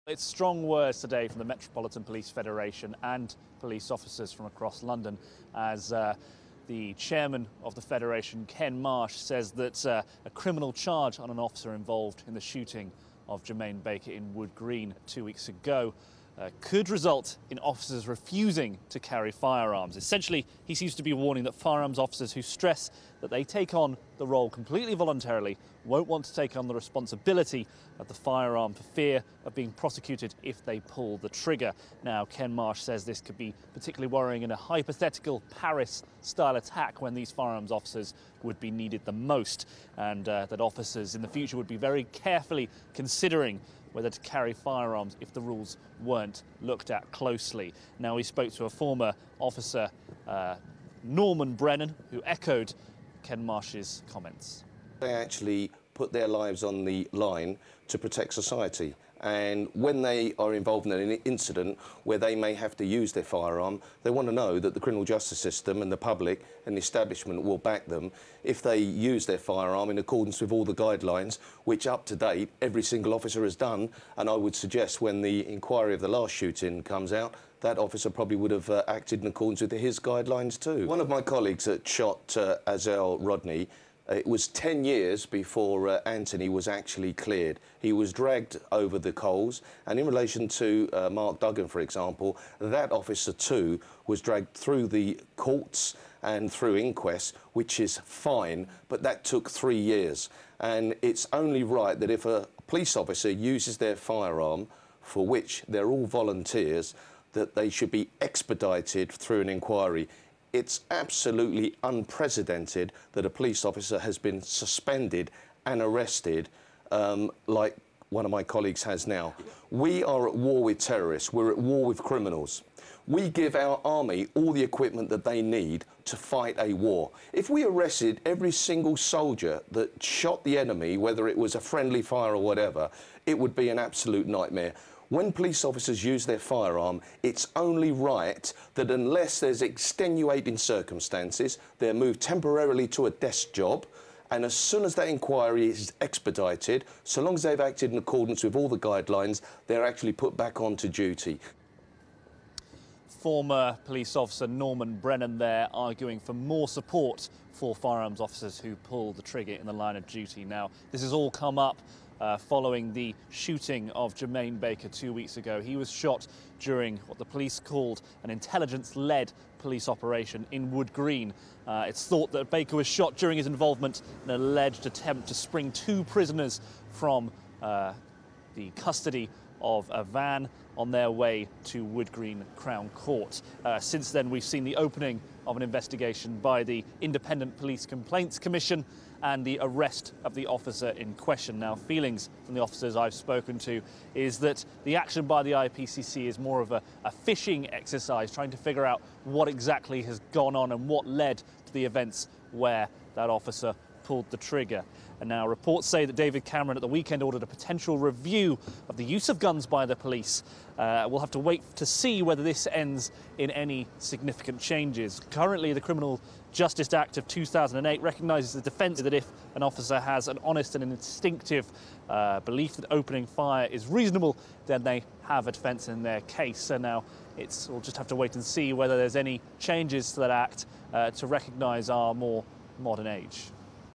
It's strong words today from the Metropolitan Police Federation and police officers from across London as the chairman of the Federation, Ken Marsh, says that a criminal charge on an officer involved in the shooting of Jermaine Baker in Wood Green 2 weeks ago could result in officers refusing to carry firearms. Essentially, he seems to be warning that firearms officers who stress that they take on the role completely voluntarily won't want to take on the responsibility of the firearm for fear of being prosecuted if they pull the trigger. Now, Ken Marsh says this could be particularly worrying in a hypothetical Paris-style attack when these firearms officers would be needed the most, and that officers in the future would be very carefully considering whether to carry firearms if the rules weren't looked at closely. Now, we spoke to a former officer, Norman Brennan, who echoed Ken Marsh's comments. They actually put their lives on the line to protect society. And when they are involved in an incident where they may have to use their firearm, they want to know that the criminal justice system and the public and the establishment will back them if they use their firearm in accordance with all the guidelines, which up to date every single officer has done. And I would suggest when the inquiry of the last shooting comes out, that officer probably would have acted in accordance with his guidelines too. One of my colleagues that shot Azelle Rodney, it was 10 years before Anthony was actually cleared. He was dragged over the coals, and in relation to Mark Duggan, for example, that officer too was dragged through the courts and through inquests, which is fine, but that took 3 years. And it's only right that if a police officer uses their firearm, for which they're all volunteers, that they should be expedited through an inquiry. It's absolutely unprecedented that a police officer has been suspended and arrested like one of my colleagues has now. We are at war with terrorists. We're at war with criminals. We give our army all the equipment that they need to fight a war. If we arrested every single soldier that shot the enemy, whether it was a friendly fire or whatever, it would be an absolute nightmare. When police officers use their firearm, it's only right that unless there's extenuating circumstances, they're moved temporarily to a desk job, and as soon as that inquiry is expedited, so long as they've acted in accordance with all the guidelines, they're actually put back onto duty. Former police officer Norman Brennan there arguing for more support for firearms officers who pull the trigger in the line of duty. Now, this has all come up following the shooting of Jermaine Baker 2 weeks ago. He was shot during what the police called an intelligence-led police operation in Wood Green. It's thought that Baker was shot during his involvement in an alleged attempt to spring 2 prisoners from the custody of a van on their way to Wood Green Crown Court. Since then, we've seen the opening of an investigation by the Independent Police Complaints Commission and the arrest of the officer in question. Now, feelings from the officers I've spoken to is that the action by the IPCC is more of a fishing exercise, trying to figure out what exactly has gone on and what led to the events where that officer pulled the trigger. And now reports say that David Cameron at the weekend ordered a potential review of the use of guns by the police. We'll have to wait to see whether this ends in any significant changes. Currently, the Criminal Justice Act of 2008 recognises the defence that if an officer has an honest and an instinctive belief that opening fire is reasonable, then they have a defence in their case. So now we'll just have to wait and see whether there's any changes to that act to recognise our more modern age.